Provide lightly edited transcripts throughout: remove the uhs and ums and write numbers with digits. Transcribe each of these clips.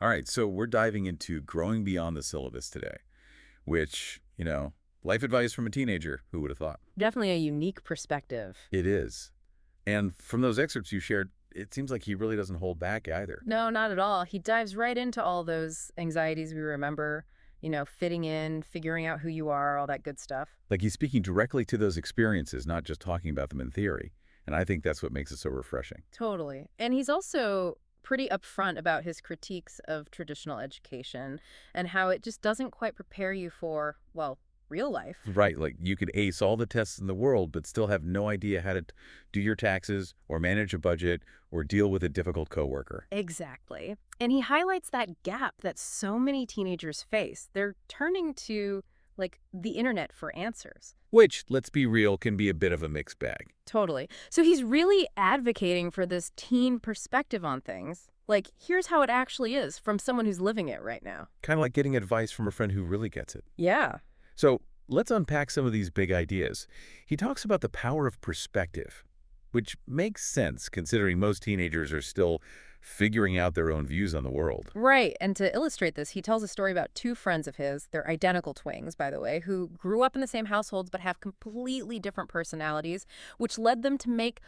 All right, so we're diving into growing beyond the syllabus today, which, life advice from a teenager. Who would have thought? Definitely a unique perspective. It is. And from those excerpts you shared, it seems like he really doesn't hold back either. No, not at all. He dives right into all those anxieties we remember, fitting in, figuring out who you are, all that good stuff. Like he's speaking directly to those experiences, not just talking about them in theory. And I think that's what makes it so refreshing. Totally. And he's also pretty upfront about his critiques of traditional education and how it just doesn't quite prepare you for, well, real life. Right, like you could ace all the tests in the world, but still have no idea how to do your taxes or manage a budget or deal with a difficult coworker. Exactly. And he highlights that gap that so many teenagers face. They're turning to, like, the internet for answers. Which, let's be real, can be a bit of a mixed bag. Totally. So he's really advocating for this teen perspective on things. Like, here's how it actually is from someone who's living it right now. Kind of like getting advice from a friend who really gets it. Yeah. So let's unpack some of these big ideas. He talks about the power of perspective, which makes sense considering most teenagers are still figuring out their own views on the world. Right. And to illustrate this, he tells a story about two friends of his, they're identical twins, by the way, who grew up in the same households but have completely different personalities, which led them to make,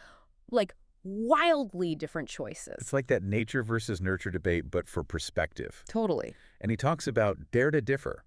like, wildly different choices. It's like that nature versus nurture debate, but for perspective. Totally. And he talks about dare to differ,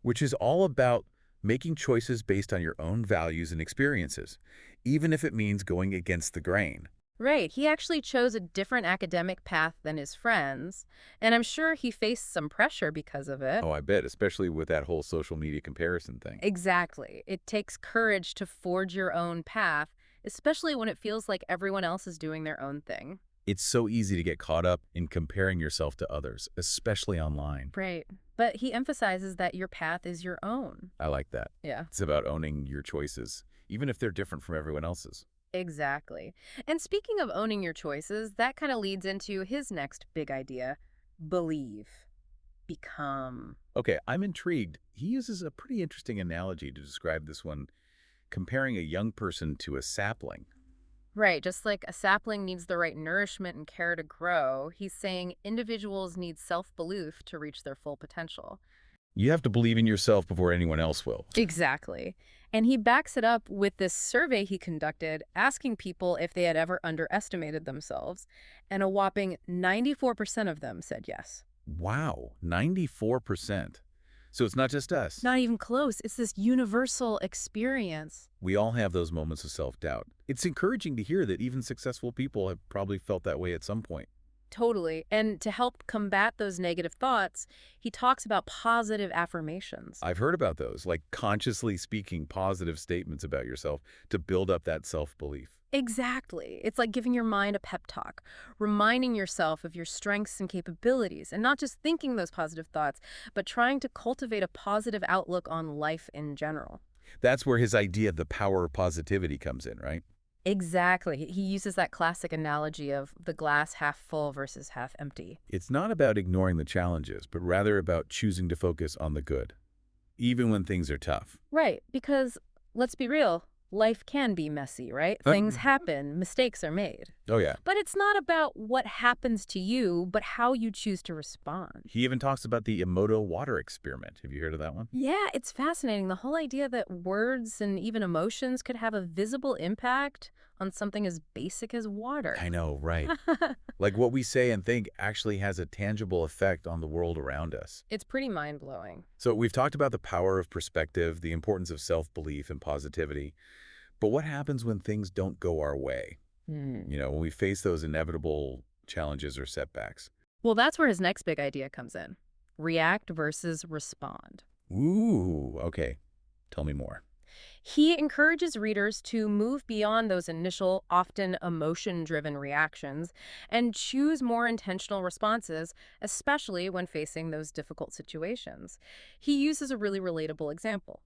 which is all about making choices based on your own values and experiences, even if it means going against the grain. Right. He actually chose a different academic path than his friends, and I'm sure he faced some pressure because of it. Oh, I bet, especially with that whole social media comparison thing. Exactly. It takes courage to forge your own path, especially when it feels like everyone else is doing their own thing. It's so easy to get caught up in comparing yourself to others, especially online. Right. But he emphasizes that your path is your own. I like that. Yeah, It's about owning your choices, even if they're different from everyone else's. exactly. And speaking of owning your choices, that kind of leads into his next big idea: believe, become. Okay, I'm intrigued. He uses a pretty interesting analogy to describe this one, comparing a young person to a sapling. Right, just like a sapling needs the right nourishment and care to grow, he's saying individuals need self-belief to reach their full potential. You have to believe in yourself before anyone else will. Exactly. And he backs it up with this survey he conducted asking people if they had ever underestimated themselves, and a whopping 94% of them said yes. Wow, 94%. So it's not just us. Not even close. It's this universal experience. We all have those moments of self-doubt. It's encouraging to hear that even successful people have probably felt that way at some point. Totally. And to help combat those negative thoughts, he talks about positive affirmations. I've heard about those, like consciously speaking positive statements about yourself to build up that self-belief. Exactly. It's like giving your mind a pep talk, reminding yourself of your strengths and capabilities, and not just thinking those positive thoughts, but trying to cultivate a positive outlook on life in general. That's where his idea of the power of positivity comes in, right? Exactly. He uses that classic analogy of the glass half full versus half empty. It's not about ignoring the challenges, but rather about choosing to focus on the good, even when things are tough. Right, because let's be real, life can be messy, right? Uh, Things happen, mistakes are made. Oh, yeah. But it's not about what happens to you, but how you choose to respond. He even talks about the Emoto water experiment. Have you heard of that one? Yeah, it's fascinating. The whole idea that words and even emotions could have a visible impact on something as basic as water. I know, right. Like what we say and think actually has a tangible effect on the world around us. It's pretty mind-blowing. So we've talked about the power of perspective, the importance of self-belief and positivity. But what happens when things don't go our way? Hmm. When we face those inevitable challenges or setbacks. Well, that's where his next big idea comes in. React versus respond. Ooh, okay. Tell me more. He encourages readers to move beyond those initial, often emotion-driven reactions and choose more intentional responses, especially when facing those difficult situations. He uses a really relatable example.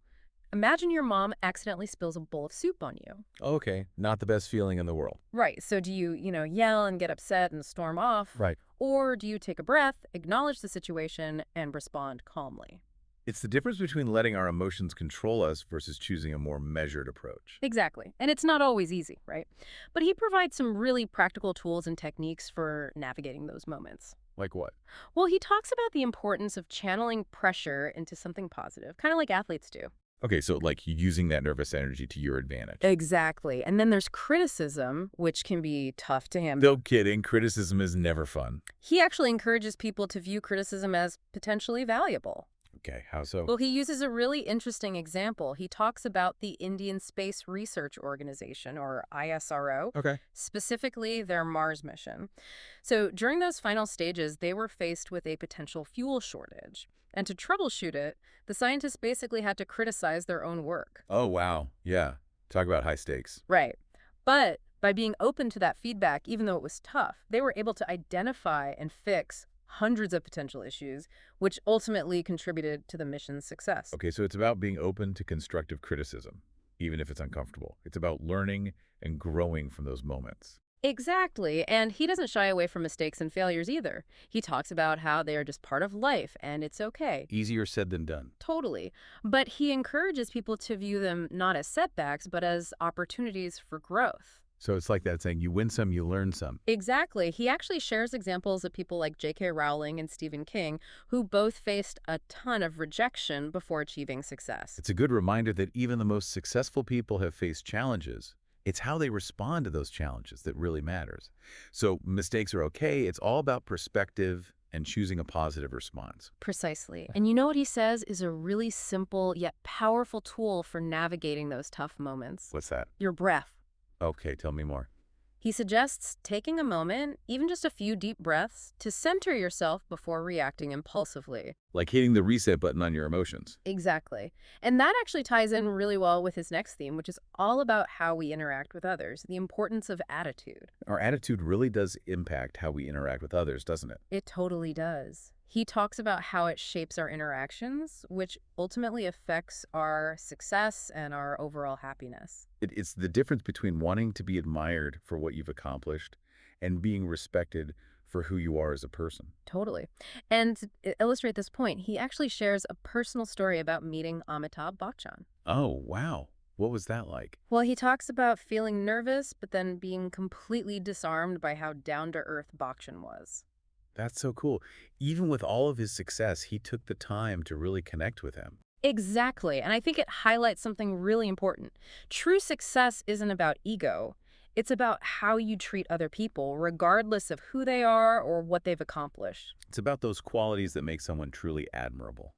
Imagine your mom accidentally spills a bowl of soup on you. Okay, not the best feeling in the world. Right, so do you, yell and get upset and storm off? Right. Or do you take a breath, acknowledge the situation, and respond calmly? It's the difference between letting our emotions control us versus choosing a more measured approach. Exactly. And it's not always easy, right? But he provides some really practical tools and techniques for navigating those moments. Like what? Well, he talks about the importance of channeling pressure into something positive, kind of like athletes do. Okay, so like using that nervous energy to your advantage. Exactly. And then there's criticism, which can be tough to him. No kidding, criticism is never fun. He actually encourages people to view criticism as potentially valuable. Okay, how so? Well, he uses a really interesting example. He talks about the Indian Space Research Organization, or ISRO, Okay. specifically their Mars mission. So during those final stages, they were faced with a potential fuel shortage. And to troubleshoot it, the scientists basically had to criticize their own work. Oh, wow. Yeah. Talk about high stakes. Right. But by being open to that feedback, even though it was tough, they were able to identify and fix hundreds of potential issues, which ultimately contributed to the mission's success. Okay, so it's about being open to constructive criticism, even if it's uncomfortable. It's about learning and growing from those moments. Exactly. And he doesn't shy away from mistakes and failures either. He talks about how they are just part of life and it's okay. Easier said than done. Totally. But he encourages people to view them not as setbacks, but as opportunities for growth. So it's like that saying, you win some, you learn some. Exactly. He actually shares examples of people like J.K. Rowling and Stephen King, who both faced a ton of rejection before achieving success. It's a good reminder that even the most successful people have faced challenges. It's how they respond to those challenges that really matters. So mistakes are okay. It's all about perspective and choosing a positive response. Precisely. And you know what he says is a really simple yet powerful tool for navigating those tough moments? What's that? Your breath. Okay, tell me more. He suggests taking a moment, even just a few deep breaths, to center yourself before reacting impulsively. Like hitting the reset button on your emotions. Exactly. And that actually ties in really well with his next theme, which is all about how we interact with others, the importance of attitude. Our attitude really does impact how we interact with others, doesn't it? It totally does. He talks about how it shapes our interactions, which ultimately affects our success and our overall happiness. It's the difference between wanting to be admired for what you've accomplished and being respected for who you are as a person. Totally. And to illustrate this point, he actually shares a personal story about meeting Amitabh Bachchan. Oh, wow. What was that like? Well, he talks about feeling nervous, but then being completely disarmed by how down-to-earth Bachchan was. That's so cool. Even with all of his success, he took the time to really connect with him. Exactly. And I think it highlights something really important. True success isn't about ego. It's about how you treat other people, regardless of who they are or what they've accomplished. It's about those qualities that make someone truly admirable.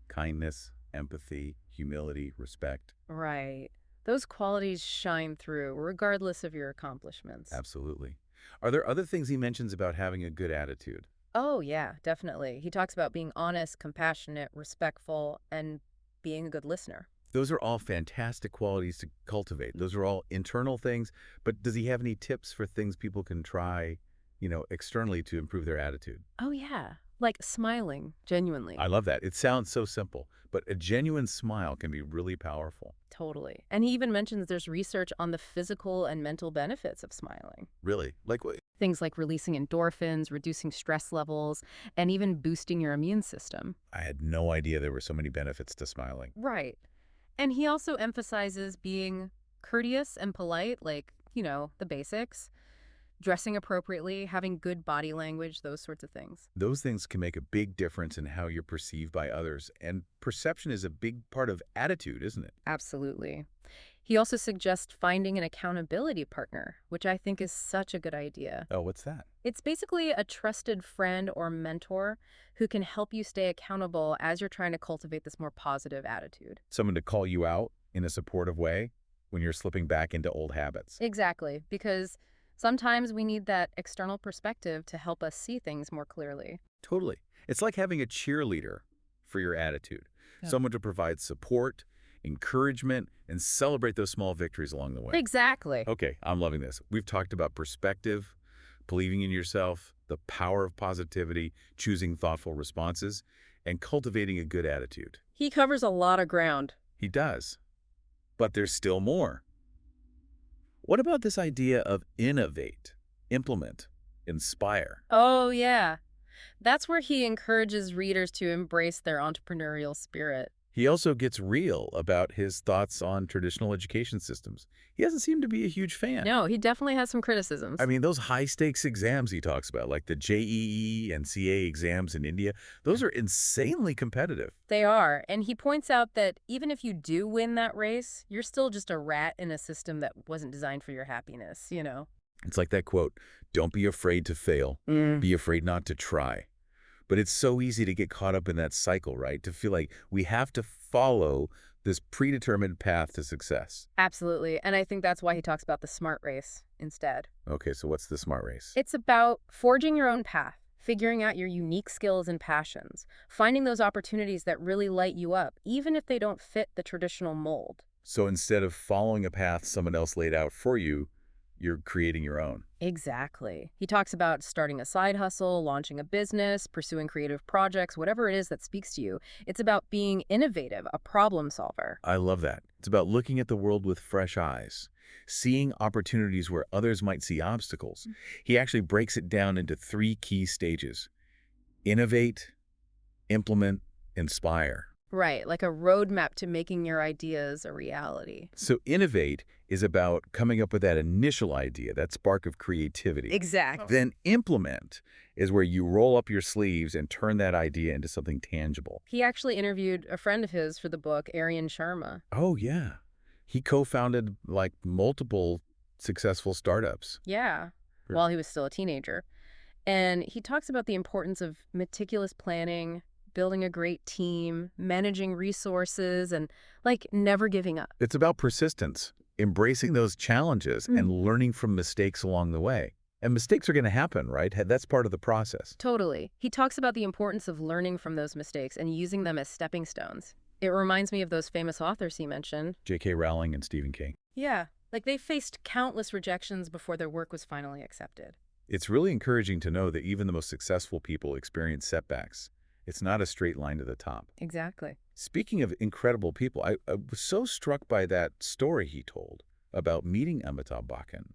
Kindness, empathy, humility, respect. Right. Those qualities shine through, regardless of your accomplishments. Absolutely. Are there other things he mentions about having a good attitude? Oh, yeah, definitely. He talks about being honest, compassionate, respectful, and being a good listener. Those are all fantastic qualities to cultivate. Those are all internal things, but does he have any tips for things people can try, externally to improve their attitude? Oh, yeah. Like smiling, genuinely. I love that. It sounds so simple, but a genuine smile can be really powerful. Totally. And he even mentions there's research on the physical and mental benefits of smiling. Really? Like what? Things like releasing endorphins, reducing stress levels, and even boosting your immune system. I had no idea there were so many benefits to smiling. Right. And he also emphasizes being courteous and polite, like, the basics, dressing appropriately, having good body language, those sorts of things. Those things can make a big difference in how you're perceived by others, and perception is a big part of attitude, isn't it? Absolutely. He also suggests finding an accountability partner, which I think is such a good idea. Oh, what's that? It's basically a trusted friend or mentor who can help you stay accountable as you're trying to cultivate this more positive attitude. Someone to call you out in a supportive way when you're slipping back into old habits. Exactly, because sometimes we need that external perspective to help us see things more clearly. Totally. It's like having a cheerleader for your attitude, Yeah. someone to provide support, encouragement, and celebrate those small victories along the way. Exactly. Okay, I'm loving this. We've talked about perspective, believing in yourself, the power of positivity, choosing thoughtful responses, and cultivating a good attitude. He covers a lot of ground. He does. But there's still more. What about this idea of innovate, implement, inspire? Oh, yeah. That's where he encourages readers to embrace their entrepreneurial spirit. He also gets real about his thoughts on traditional education systems. He doesn't seem to be a huge fan. No, he definitely has some I criticisms. mean, those high-stakes exams he talks about, like the JEE and CA exams in India, those are insanely competitive. They are. And he points out that even if you do win that race, you're still just a rat in a system that wasn't designed for your happiness. It's like that quote, "Don't be afraid to fail. Be afraid not to try." But it's so easy to get caught up in that cycle, right? To feel like we have to follow this predetermined path to success. Absolutely. And I think that's why he talks about the smart race instead. Okay, so what's the smart race? It's about forging your own path, figuring out your unique skills and passions, finding those opportunities that really light you up, even if they don't fit the traditional mold. So instead of following a path someone else laid out for you, you're creating your own. Exactly. He talks about starting a side hustle, launching a business, pursuing creative projects, whatever it is that speaks to you. It's about being innovative, a problem solver. I love that. It's about looking at the world with fresh eyes, seeing opportunities where others might see obstacles. He actually breaks it down into 3 key stages: innovate, implement, inspire. Right, like a roadmap to making your ideas a reality. So innovate is about coming up with that initial idea, that spark of creativity. Exactly. Then implement is where you roll up your sleeves and turn that idea into something tangible. He actually interviewed a friend of his for the book, Aryan Sharma. Oh, yeah. He co-founded like multiple successful startups. Yeah, Sure. while he was still a teenager. And he talks about the importance of meticulous planning, building a great team, managing resources, and like never giving up. It's about persistence, embracing those challenges and learning from mistakes along the way. And mistakes are going to happen, right? That's part of the process. Totally. He talks about the importance of learning from those mistakes and using them as stepping stones. It reminds me of those famous authors he mentioned. J.K. Rowling and Stephen King. Yeah, like they faced countless rejections before their work was finally accepted. It's really encouraging to know that even the most successful people experience setbacks. It's not a straight line to the top. Exactly. Speaking of incredible people, I was so struck by that story he told about meeting Amitabh Bachchan.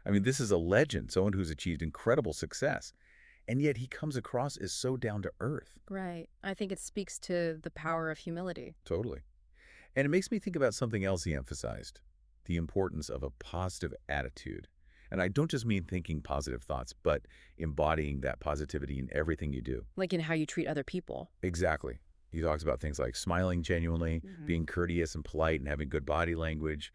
I mean, this is a legend, someone who's achieved incredible success, and yet he comes across as so down to earth. Right. I think it speaks to the power of humility. Totally. And it makes me think about something else he emphasized, the importance of a positive attitude. And I don't just mean thinking positive thoughts, but embodying that positivity in everything you do. Like in how you treat other people. Exactly. He talks about things like smiling genuinely, being courteous and polite, and having good body language.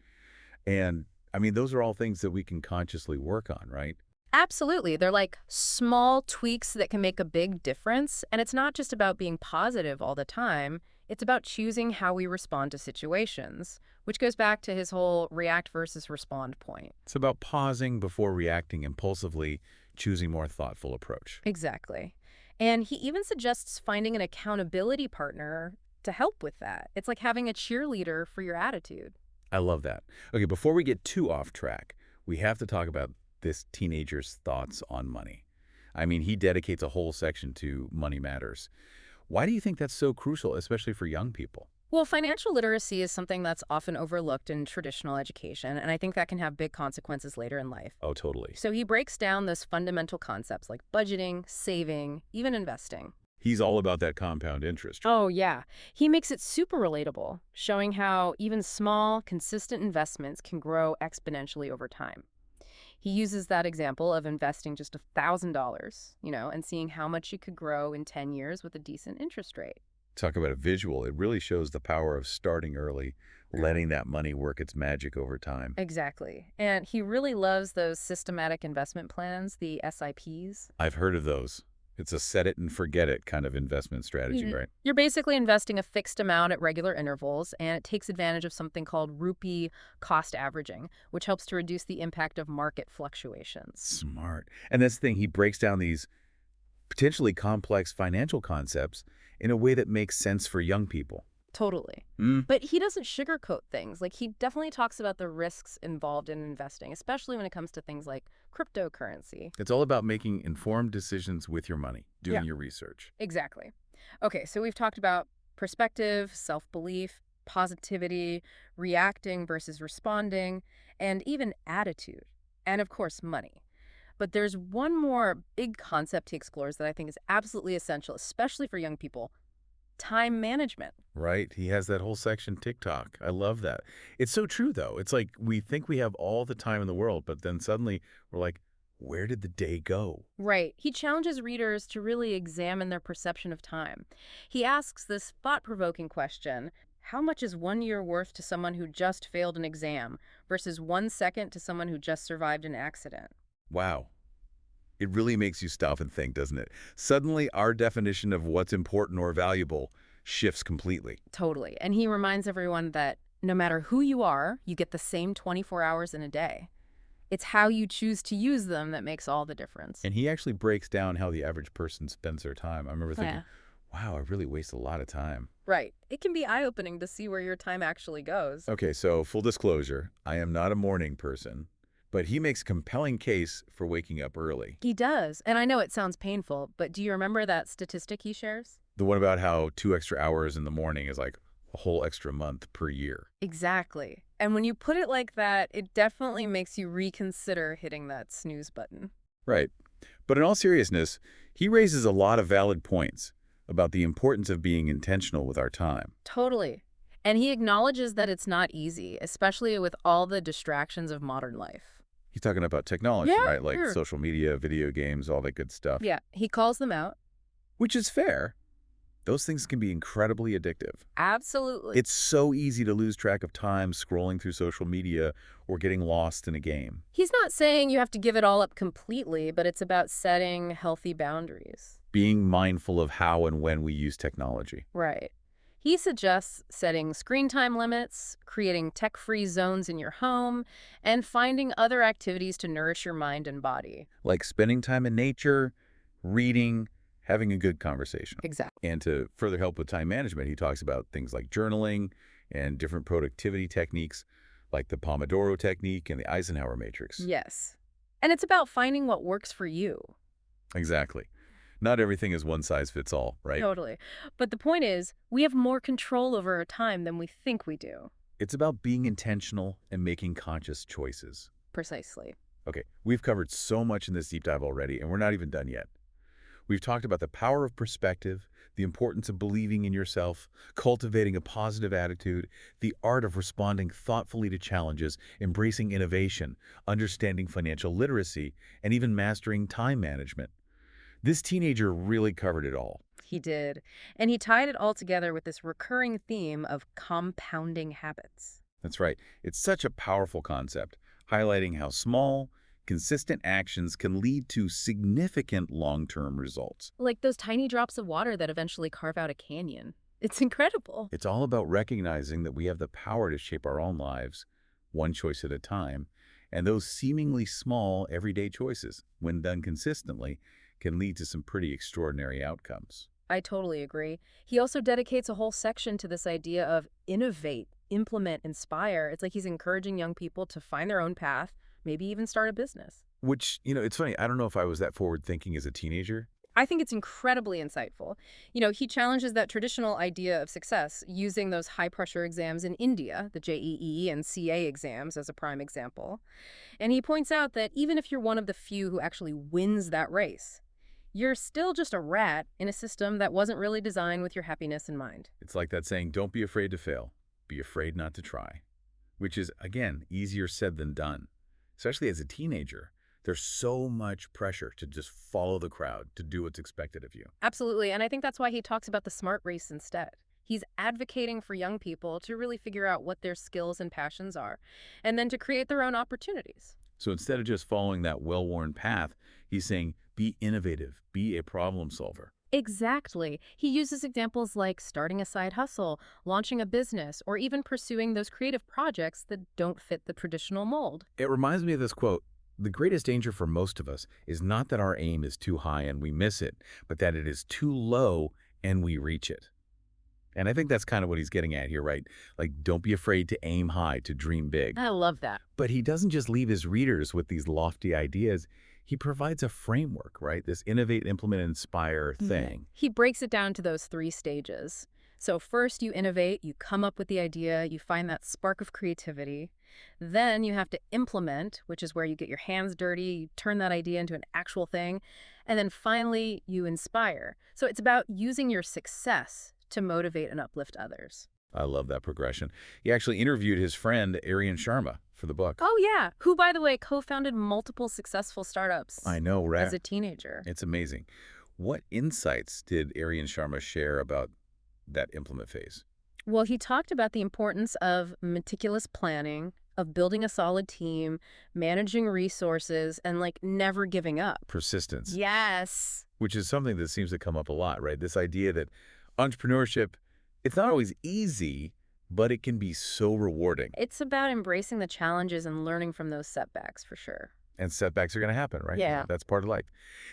And I mean, those are all things that we can consciously work on, right? Absolutely. They're like small tweaks that can make a big difference. And it's not just about being positive all the time. It's about choosing how we respond to situations, which goes back to his whole react versus respond point. It's about pausing before reacting impulsively, choosing more thoughtful approach. Exactly. And he even suggests finding an accountability partner to help with that. It's like having a cheerleader for your attitude. I love that. Okay, before we get too off track, we have to talk about this teenager's thoughts on money. I mean, he dedicates a whole section to money matters. Why do you think that's so crucial, especially for young people? Well, financial literacy is something that's often overlooked in traditional education, and I think that can have big consequences later in life. Oh, totally. So he breaks down those fundamental concepts like budgeting, saving, even investing. He's all about that compound interest. Oh, yeah. He makes it super relatable, showing how even small, consistent investments can grow exponentially over time. He uses that example of investing just $1,000, and seeing how much you could grow in 10 years with a decent interest rate. Talk about a visual. It really shows the power of starting early, letting that money work its magic over time. Exactly. And he really loves those systematic investment plans, the SIPs. I've heard of those. It's a set it and forget it kind of investment strategy, right? You're basically investing a fixed amount at regular intervals, and it takes advantage of something called rupee cost averaging, which helps to reduce the impact of market fluctuations. Smart. And that's the thing, he breaks down these potentially complex financial concepts in a way that makes sense for young people. Totally. But he doesn't sugarcoat things. Like, he definitely talks about the risks involved in investing, especially when it comes to things like cryptocurrency. It's all about making informed decisions with your money, doing Yeah. your research. Exactly. Okay, so we've talked about perspective, self-belief, positivity, reacting versus responding, and even attitude, and of course, money. But there's one more big concept he explores that I think is absolutely essential, especially for young people: time management. Right? He has that whole section TikTok. I love that. It's so true, though. It's like we think we have all the time in the world, but then suddenly we're like, where did the day go? Right. He challenges readers to really examine their perception of time. He asks this thought-provoking question: how much is 1 year worth to someone who just failed an exam versus 1 second to someone who just survived an accident? Wow. It really makes you stop and think, doesn't it? Suddenly, our definition of what's important or valuable shifts completely. Totally. And he reminds everyone that no matter who you are, you get the same 24 hours in a day. It's how you choose to use them that makes all the difference. And he actually breaks down how the average person spends their time. I remember thinking, Yeah. wow, I really waste a lot of time. Right. It can be eye-opening to see where your time actually goes. Okay, so full disclosure, I am not a morning person, but he makes a compelling case for waking up early. He does. And I know it sounds painful, but do you remember that statistic he shares? The one about how 2 extra hours in the morning is like a whole extra month per year. Exactly. And when you put it like that, it definitely makes you reconsider hitting that snooze button. Right. But in all seriousness, he raises a lot of valid points about the importance of being intentional with our time. Totally. And he acknowledges that it's not easy, especially with all the distractions of modern life. He's talking about technology, Yeah, right? Like sure. social media, video games, all that good stuff. Yeah, he calls them out. Which is fair. Those things can be incredibly addictive. Absolutely. It's so easy to lose track of time scrolling through social media or getting lost in a game. He's not saying you have to give it all up completely, but it's about setting healthy boundaries. Being mindful of how and when we use technology. Right. He suggests setting screen time limits, creating tech-free zones in your home, and finding other activities to nourish your mind and body. Like spending time in nature, reading, having a good conversation. Exactly. And to further help with time management, he talks about things like journaling and different productivity techniques like the Pomodoro technique and the Eisenhower matrix. Yes. And it's about finding what works for you. Exactly. Not everything is one size fits all, right? Totally. But the point is, we have more control over our time than we think we do. It's about being intentional and making conscious choices. Precisely. Okay, we've covered so much in this deep dive already, and we're not even done yet. We've talked about the power of perspective, the importance of believing in yourself, cultivating a positive attitude, the art of responding thoughtfully to challenges, embracing innovation, understanding financial literacy, and even mastering time management. This teenager really covered it all. He did. And he tied it all together with this recurring theme of compounding habits. That's right. It's such a powerful concept, highlighting how small, consistent actions can lead to significant long-term results. Like those tiny drops of water that eventually carve out a canyon. It's incredible. It's all about recognizing that we have the power to shape our own lives, one choice at a time, and those seemingly small, everyday choices, when done consistently, can lead to some pretty extraordinary outcomes. I totally agree. He also dedicates a whole section to this idea of innovate, implement, inspire. It's like he's encouraging young people to find their own path, maybe even start a business. Which, it's funny, I don't know if I was that forward-thinking as a teenager. I think it's incredibly insightful. He challenges that traditional idea of success using those high-pressure exams in India, the JEE and CA exams as a prime example. And he points out that even if you're one of the few who actually wins that race, you're still just a rat in a system that wasn't really designed with your happiness in mind. It's like that saying, don't be afraid to fail, be afraid not to try, which is, again, easier said than done. Especially as a teenager, there's so much pressure to just follow the crowd, to do what's expected of you. Absolutely, and I think that's why he talks about the smart race instead. He's advocating for young people to really figure out what their skills and passions are, and then to create their own opportunities. So instead of just following that well-worn path, he's saying, be innovative, be a problem solver. Exactly. He uses examples like starting a side hustle, launching a business, or even pursuing those creative projects that don't fit the traditional mold. It reminds me of this quote, the greatest danger for most of us is not that our aim is too high and we miss it, but that it is too low and we reach it. And I think that's kind of what he's getting at here, right? Like, don't be afraid to aim high, to dream big. I love that. But he doesn't just leave his readers with these lofty ideas. He provides a framework, right? This innovate, implement, inspire thing. He breaks it down to those 3 stages. So first you innovate, you come up with the idea, you find that spark of creativity. Then you have to implement, which is where you get your hands dirty, you turn that idea into an actual thing. And then finally you inspire. So it's about using your success to motivate and uplift others. I love that progression. He actually interviewed his friend, Aryan Sharma, for the book. Oh, yeah. Who, by the way, co-founded multiple successful I startups know, as right? a teenager. It's amazing. What insights did Aryan Sharma share about that implement phase? Well, he talked about the importance of meticulous planning, of building a solid team, managing resources, and like never giving up. Persistence, Yes. which is something that seems to come up a lot, right? This idea that entrepreneurship, it's not always easy, but it can be so rewarding. It's about embracing the challenges and learning from those setbacks for sure. And setbacks are going to happen, right? Yeah. That's part of life.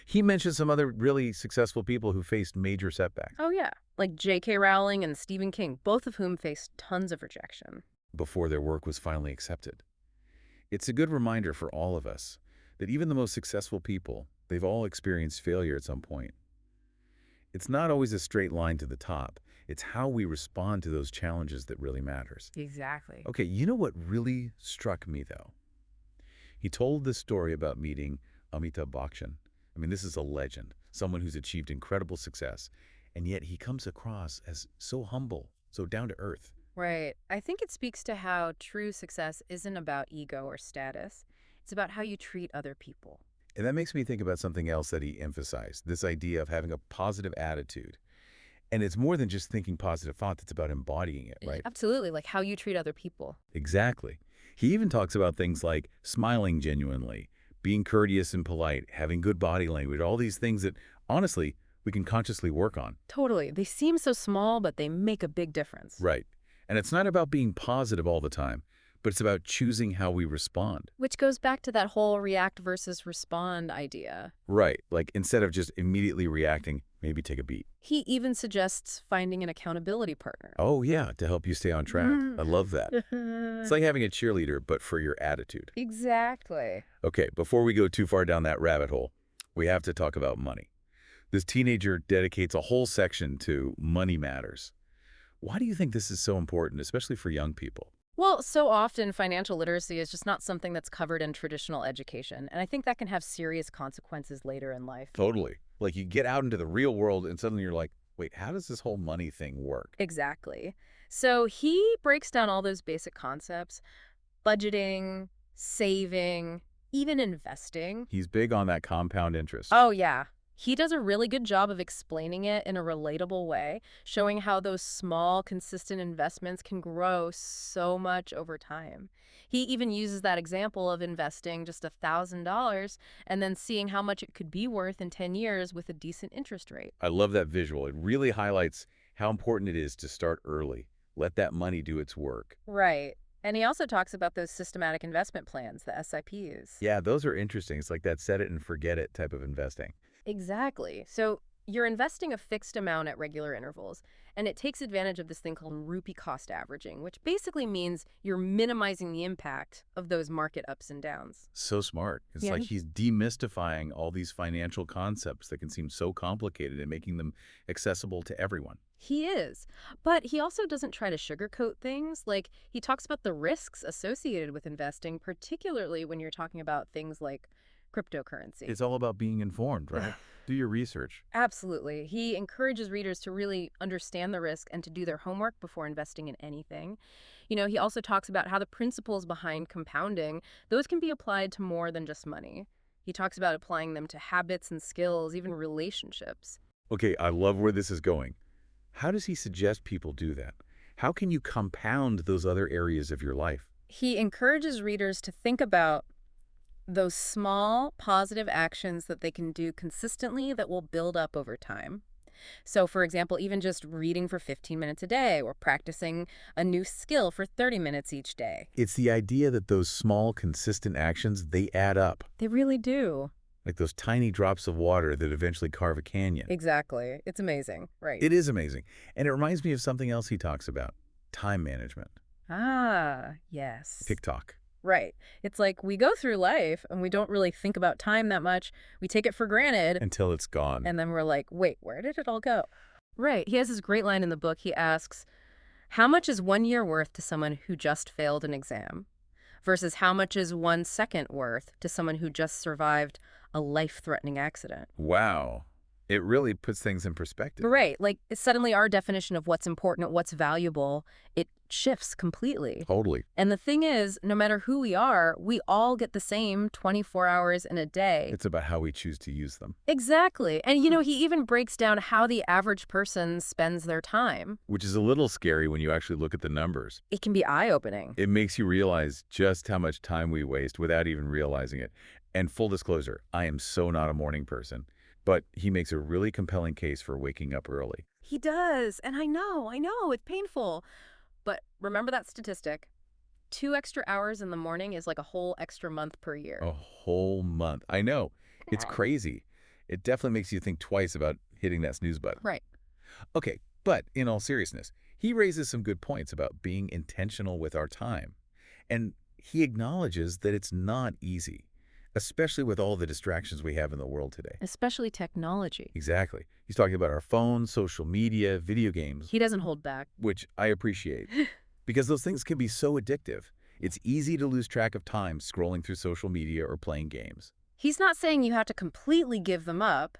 He mentioned some other really successful people who faced major setbacks Oh, yeah. Like J.K. Rowling and Stephen King, both of whom faced tons of rejection. before their work was finally accepted. It's a good reminder for all of us that even the most successful people, they've all experienced failure at some point. It's not always a straight line to the top. It's how we respond to those challenges that really matters. Exactly. Okay, you know what really struck me, though? He told this story about meeting Amitabh Bachchan. I mean, this is a legend, someone who's achieved incredible success, and yet he comes across as so humble, so down to earth. Right. I think it speaks to how true success isn't about ego or status. It's about how you treat other people. And that makes me think about something else that he emphasized, this idea of having a positive attitude. And it's more than just thinking positive thoughts, it's about embodying it, right? Absolutely, like how you treat other people. Exactly. He even talks about things like smiling genuinely, being courteous and polite, having good body language, all these things that, honestly, we can consciously work on. Totally. They seem so small, but they make a big difference. Right. And it's not about being positive all the time, but it's about choosing how we respond. Which goes back to that whole react versus respond idea. Right. Like instead of just immediately reacting, maybe take a beat. He even suggests finding an accountability partner. Oh, yeah, to help you stay on track. I love that. It's like having a cheerleader, but for your attitude. Exactly. Okay, before we go too far down that rabbit hole, we have to talk about money. This teenager dedicates a whole section to money matters. Why do you think this is so important, especially for young people? Well, so often financial literacy is just not something that's covered in traditional education, and I think that can have serious consequences later in life. Totally. Like you get out into the real world and suddenly you're like, wait, how does this whole money thing work? Exactly. So he breaks down all those basic concepts: budgeting, saving, even investing. He's big on that compound interest. Oh, yeah. He does a really good job of explaining it in a relatable way, showing how those small, consistent investments can grow so much over time. He even uses that example of investing just $1,000 and then seeing how much it could be worth in 10 years with a decent interest rate. I love that visual. It really highlights how important it is to start early. Let that money do its work. Right. And he also talks about those systematic investment plans, the SIPs. Yeah, those are interesting. It's like that set it and forget it type of investing. Exactly. So you're investing a fixed amount at regular intervals, and it takes advantage of this thing called rupee cost averaging, which basically means you're minimizing the impact of those market ups and downs. So smart. It's Yeah. like he's demystifying all these financial concepts that can seem so complicated and making them accessible to everyone. He is. But he also doesn't try to sugarcoat things. Like, he talks about the risks associated with investing, particularly when you're talking about things like cryptocurrency. It's all about being informed, right? Do your research. Absolutely. He encourages readers to really understand the risk and to do their homework before investing in anything. He also talks about how the principles behind compounding, those can be applied to more than just money. He talks about applying them to habits and skills, even relationships. Okay, I love where this is going. How does he suggest people do that? How can you compound those other areas of your life? He encourages readers to think about those small, positive actions that they can do consistently that will build up over time. So, for example, even just reading for 15 minutes a day or practicing a new skill for 30 minutes each day. It's the idea that those small, consistent actions, they add up. They really do. Like those tiny drops of water that eventually carve a canyon. Exactly. It's amazing. Right. It is amazing. And it reminds me of something else he talks about, time management. Ah, yes. TikTok. Right. It's like we go through life and we don't really think about time that much. We take it for granted. Until it's gone. And then we're like, wait, where did it all go? Right. He has this great line in the book. He asks, how much is 1 year worth to someone who just failed an exam versus how much is 1 second worth to someone who just survived a life-threatening accident? Wow. It really puts things in perspective. Right. Like suddenly our definition of what's important, what's valuable, it shifts completely. Totally. And the thing is, no matter who we are, we all get the same 24 hours in a day. It's about how we choose to use them. Exactly. And, he even breaks down how the average person spends their time. Which is a little scary when you actually look at the numbers. It can be eye-opening. It makes you realize just how much time we waste without even realizing it. And full disclosure, I am so not a morning person. But he makes a really compelling case for waking up early. He does. And I know, it's painful. But remember that statistic. 2 extra hours in the morning is like a whole extra month per year. A whole month. I know. It's crazy. It definitely makes you think twice about hitting that snooze button. Right. Okay, but in all seriousness, he raises some good points about being intentional with our time. And he acknowledges that it's not easy, especially with all the distractions we have in the world today. Especially technology. Exactly. He's talking about our phones, social media, video games, He doesn't hold back. which I appreciate because those things can be so addictive. It's easy to lose track of time scrolling through social media or playing games. He's not saying you have to completely give them up,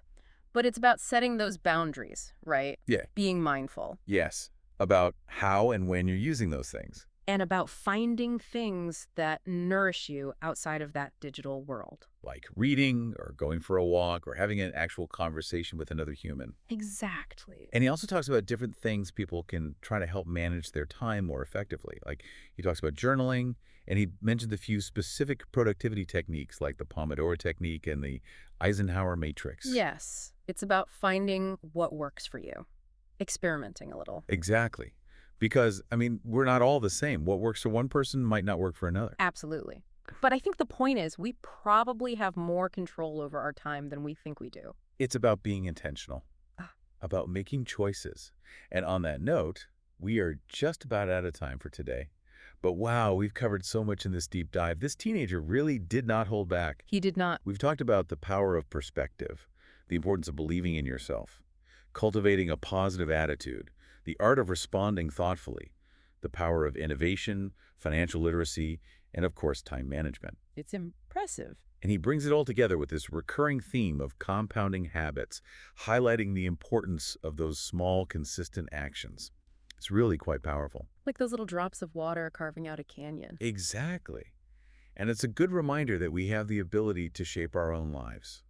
but it's about setting those boundaries, right? Yeah. Being mindful. Yes, about how and when you're using those things. And about finding things that nourish you outside of that digital world. Like reading or going for a walk or having an actual conversation with another human. Exactly. And he also talks about different things people can try to help manage their time more effectively. Like he talks about journaling, and he mentioned a few specific productivity techniques like the Pomodoro technique and the Eisenhower matrix. Yes. It's about finding what works for you. Experimenting a little. Exactly. Because, we're not all the same. What works for one person might not work for another. Absolutely. But I think the point is we probably have more control over our time than we think we do. It's about being intentional, Ah. about making choices. And on that note, we are just about out of time for today. But wow, we've covered so much in this deep dive. This teenager really did not hold back. He did not. We've talked about the power of perspective, the importance of believing in yourself, cultivating a positive attitude, the art of responding thoughtfully, the power of innovation, financial literacy, and of course, time management. It's impressive. And he brings it all together with this recurring theme of compounding habits, highlighting the importance of those small, consistent actions. It's really quite powerful. Like those little drops of water carving out a canyon. Exactly. And it's a good reminder that we have the ability to shape our own lives.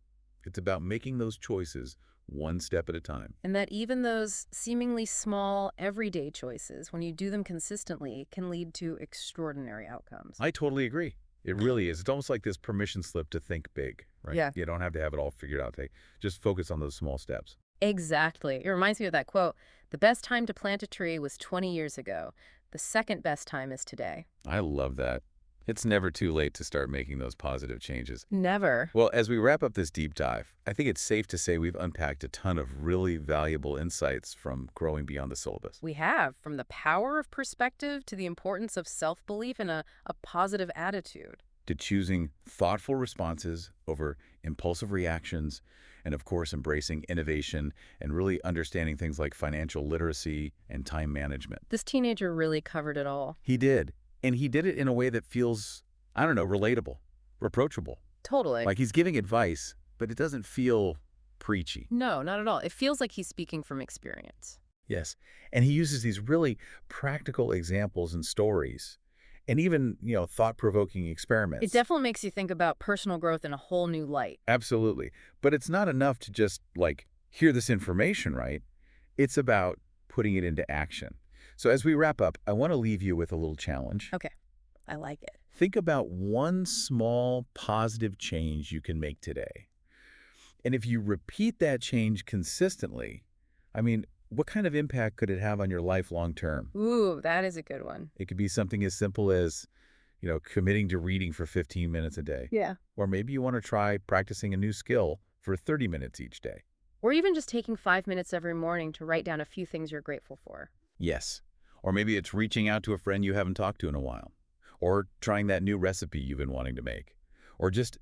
It's about making those choices one step at a time. And that even those seemingly small, everyday choices, when you do them consistently, can lead to extraordinary outcomes. I totally agree. It really is. It's almost like this permission slip to think big, right? Yeah. You don't have to have it all figured out. Just focus on those small steps. Exactly. It reminds me of that quote, "The best time to plant a tree was 20 years ago. The second best time is today." I love that. It's never too late to start making those positive changes. Never. Well, as we wrap up this deep dive, I think it's safe to say we've unpacked a ton of really valuable insights from growing beyond the syllabus. We have, from the power of perspective to the importance of self-belief and a positive attitude. To choosing thoughtful responses over impulsive reactions, and of course, embracing innovation and really understanding things like financial literacy and time management. This teenager really covered it all. He did. And he did it in a way that feels, relatable, reproachable. Totally. Like he's giving advice, but it doesn't feel preachy. No, not at all. It feels like he's speaking from experience. Yes. And he uses these really practical examples and stories and even, thought-provoking experiments. It definitely makes you think about personal growth in a whole new light. Absolutely. But it's not enough to just, hear this information, right? It's about putting it into action. So as we wrap up, I want to leave you with a little challenge. Okay. I like it. Think about one small positive change you can make today. And if you repeat that change consistently, what kind of impact could it have on your life long term? Ooh, that is a good one. It could be something as simple as, committing to reading for 15 minutes a day. Yeah. Or maybe you want to try practicing a new skill for 30 minutes each day. Or even just taking 5 minutes every morning to write down a few things you're grateful for. Yes. Or maybe it's reaching out to a friend you haven't talked to in a while. Or trying that new recipe you've been wanting to make. Or just,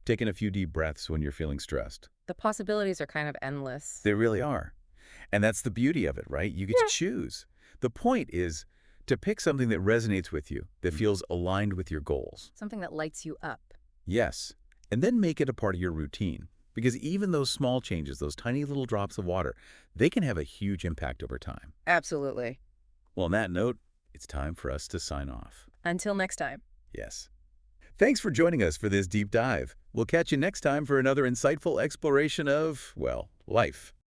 taking a few deep breaths when you're feeling stressed. The possibilities are kind of endless. They really are. And that's the beauty of it, right? You get to choose. The point is to pick something that resonates with you, that feels aligned with your goals. Something that lights you up. Yes. And then make it a part of your routine. Because even those small changes, those tiny little drops of water, they can have a huge impact over time. Absolutely. Well, on that note, it's time for us to sign off. Until next time. Yes. Thanks for joining us for this deep dive. We'll catch you next time for another insightful exploration of, well, life.